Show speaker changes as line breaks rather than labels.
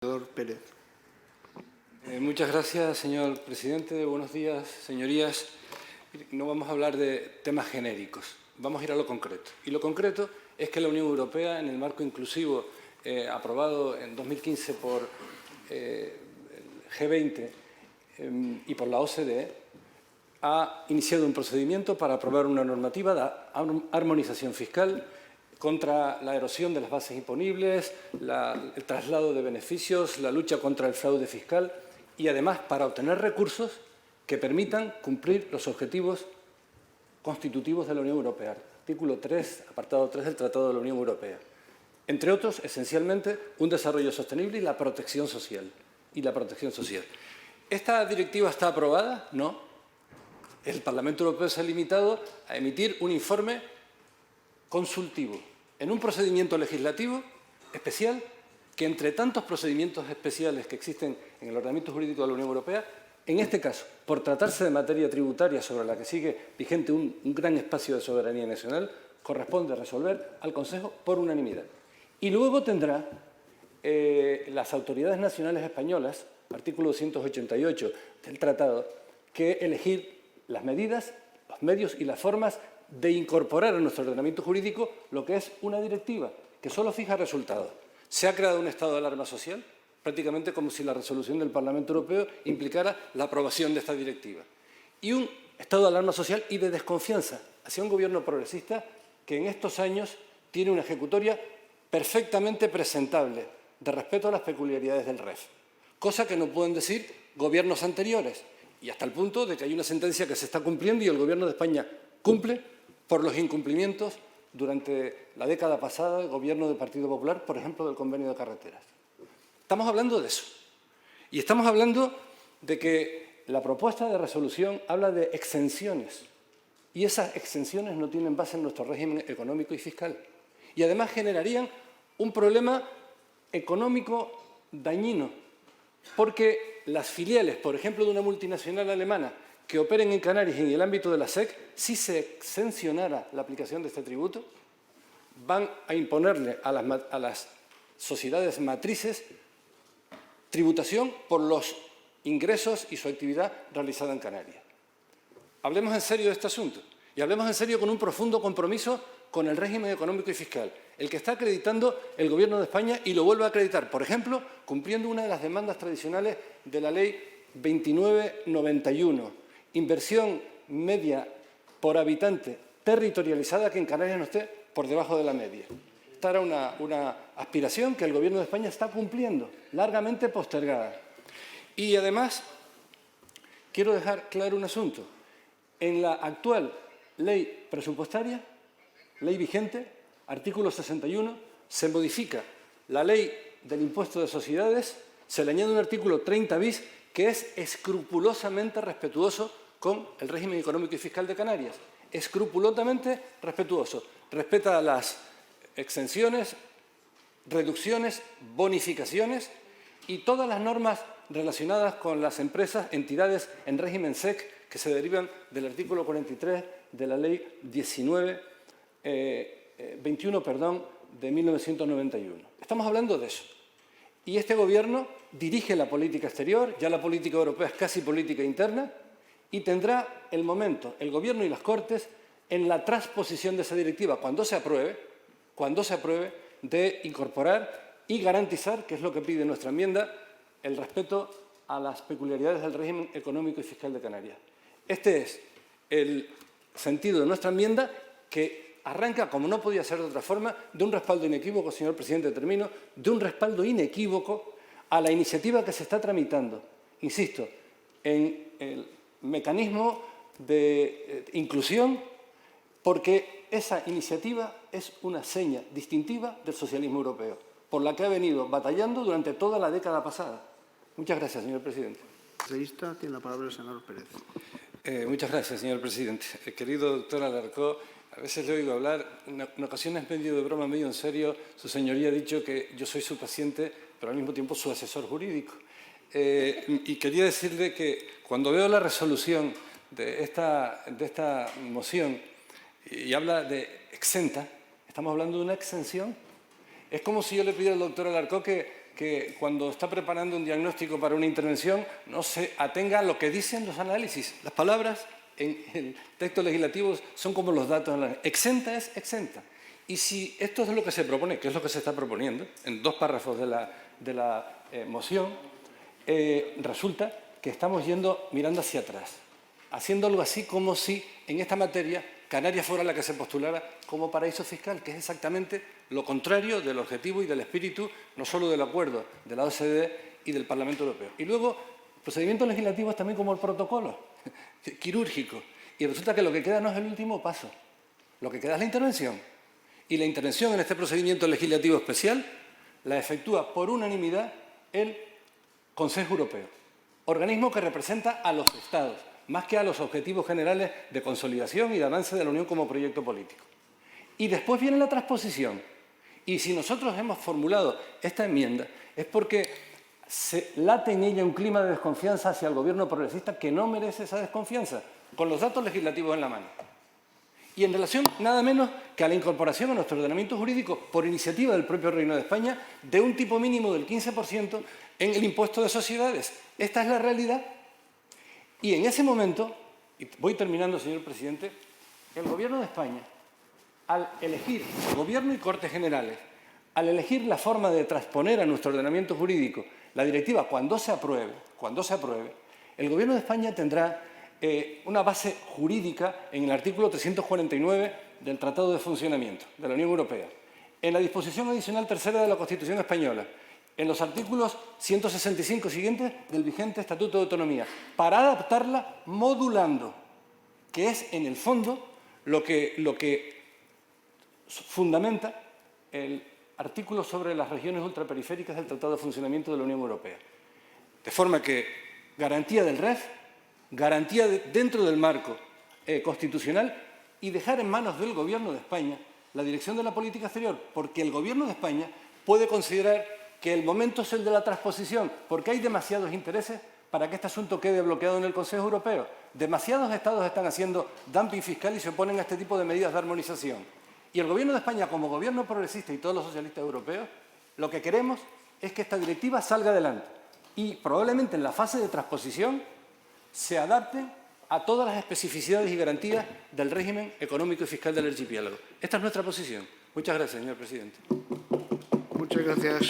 Pérez.
Muchas gracias, señor presidente. Buenos días, señorías. No vamos a hablar de temas genéricos, vamos a ir a lo concreto. Y lo concreto es que la Unión Europea, en el marco inclusivo aprobado en 2015 por el G20 y por la OCDE, ha iniciado un procedimiento para aprobar una normativa de armonización fiscal contra la erosión de las bases imponibles, el traslado de beneficios, la lucha contra el fraude fiscal y, además, para obtener recursos que permitan cumplir los objetivos constitutivos de la Unión Europea. Artículo 3, apartado 3 del Tratado de la Unión Europea. Entre otros, esencialmente, un desarrollo sostenible y la protección social. ¿Esta directiva está aprobada? No. El Parlamento Europeo se ha limitado a emitir un informe consultivo en un procedimiento legislativo especial que, entre tantos procedimientos especiales que existen en el ordenamiento jurídico de la Unión Europea, en este caso, por tratarse de materia tributaria sobre la que sigue vigente un gran espacio de soberanía nacional, corresponde resolver al Consejo por unanimidad. Y luego tendrá las autoridades nacionales españolas, artículo 288 del Tratado, que elegir las medidas, los medios y las formas de incorporar a nuestro ordenamiento jurídico lo que es una directiva que solo fija resultados. Se ha creado un estado de alarma social, prácticamente como si la resolución del Parlamento Europeo implicara la aprobación de esta directiva. Y un estado de alarma social y de desconfianza hacia un gobierno progresista que en estos años tiene una ejecutoria perfectamente presentable de respeto a las peculiaridades del REF, cosa que no pueden decir gobiernos anteriores, y hasta el punto de que hay una sentencia que se está cumpliendo y el Gobierno de España cumple por los incumplimientos durante la década pasada del Gobierno del Partido Popular, por ejemplo, del convenio de carreteras. Estamos hablando de eso. Y estamos hablando de que la propuesta de resolución habla de exenciones. Y esas exenciones no tienen base en nuestro régimen económico y fiscal. Y además generarían un problema económico dañino, porque las filiales, por ejemplo, de una multinacional alemana que operen en Canarias y en el ámbito de la SEC, si se exencionara la aplicación de este tributo, van a imponerle a las sociedades matrices tributación por los ingresos y su actividad realizada en Canarias. Hablemos en serio de este asunto y hablemos en serio con un profundo compromiso con el régimen económico y fiscal, el que está acreditando el Gobierno de España y lo vuelve a acreditar, por ejemplo, cumpliendo una de las demandas tradicionales de la Ley 2991, inversión media por habitante territorializada que en Canarias no esté por debajo de la media. Esta era una aspiración que el Gobierno de España está cumpliendo, largamente postergada. Y además, quiero dejar claro un asunto. En la actual ley presupuestaria, ley vigente, artículo 61, se modifica la ley del impuesto de sociedades, se le añade un artículo 30 bis que es escrupulosamente respetuoso con el régimen económico y fiscal de Canarias. Escrupulosamente respetuoso. Respeta las exenciones, reducciones, bonificaciones y todas las normas relacionadas con las empresas, entidades en régimen SEC que se derivan del artículo 43 de la Ley 21 de 1991. Estamos hablando de eso. Y este Gobierno dirige la política exterior, ya la política europea es casi política interna, y tendrá el momento, el Gobierno y las Cortes, en la transposición de esa directiva, cuando se apruebe, de incorporar y garantizar, que es lo que pide nuestra enmienda, el respeto a las peculiaridades del régimen económico y fiscal de Canarias. Este es el sentido de nuestra enmienda, que arranca, como no podía ser de otra forma, de un respaldo inequívoco, señor presidente, termino, de un respaldo inequívoco a la iniciativa que se está tramitando, insisto, en el mecanismo de inclusión, porque esa iniciativa es una seña distintiva del socialismo europeo, por la que ha venido batallando durante toda la década pasada. Muchas gracias, señor presidente.
Tiene la palabra el senador Pérez.
Muchas gracias, señor presidente. Querido doctor Alarcó, a veces le oigo hablar, en ocasiones medio de broma, medio en serio, su señoría ha dicho que yo soy su paciente, pero al mismo tiempo su asesor jurídico. Y quería decirle que cuando veo la resolución de esta moción y habla de exenta, estamos hablando de una exención. Es como si yo le pidiera al doctor Alarcó que que cuando está preparando un diagnóstico para una intervención no se atenga a lo que dicen los análisis. Las palabras en el texto legislativo son como los datos. Exenta es exenta. Y si esto es lo que se propone, que es lo que se está proponiendo, en 2 párrafos de la moción, resulta que estamos mirando hacia atrás, haciendo algo así como si en esta materia Canarias fuera la que se postulara como paraíso fiscal, que es exactamente lo contrario del objetivo y del espíritu, no solo del acuerdo de la OCDE y del Parlamento Europeo. Y luego, procedimientos legislativos también como el protocolo, quirúrgico. Y resulta que lo que queda no es el último paso, lo que queda es la intervención. Y la intervención en este procedimiento legislativo especial la efectúa por unanimidad el Consejo Europeo, organismo que representa a los Estados, más que a los objetivos generales de consolidación y de avance de la Unión como proyecto político. Y después viene la transposición. Y si nosotros hemos formulado esta enmienda es porque se late en ella un clima de desconfianza hacia el gobierno progresista que no merece esa desconfianza, con los datos legislativos en la mano. Y en relación nada menos que a la incorporación a nuestro ordenamiento jurídico, por iniciativa del propio Reino de España, de un tipo mínimo del 15% en el impuesto de sociedades. Esta es la realidad. Y en ese momento, y voy terminando, señor presidente, el Gobierno de España, al elegir Gobierno y Cortes Generales, al elegir la forma de transponer a nuestro ordenamiento jurídico la directiva cuando se apruebe, el Gobierno de España tendrá una base jurídica en el artículo 349 del Tratado de Funcionamiento de la Unión Europea, en la disposición adicional tercera de la Constitución española, en los artículos 165 siguientes del vigente Estatuto de Autonomía, para adaptarla modulando, que es, en el fondo, lo que fundamenta el artículo sobre las regiones ultraperiféricas del Tratado de Funcionamiento de la Unión Europea. De forma que garantía del REF, garantía dentro del marco constitucional y dejar en manos del Gobierno de España la dirección de la política exterior, porque el Gobierno de España puede considerar que el momento es el de la transposición, porque hay demasiados intereses para que este asunto quede bloqueado en el Consejo Europeo. Demasiados Estados están haciendo dumping fiscal y se oponen a este tipo de medidas de armonización. Y el Gobierno de España, como gobierno progresista y todos los socialistas europeos, lo que queremos es que esta directiva salga adelante y probablemente en la fase de transposición se adapten a todas las especificidades y garantías del régimen económico y fiscal del archipiélago. Esta es nuestra posición. Muchas gracias, señor presidente.
Muchas gracias.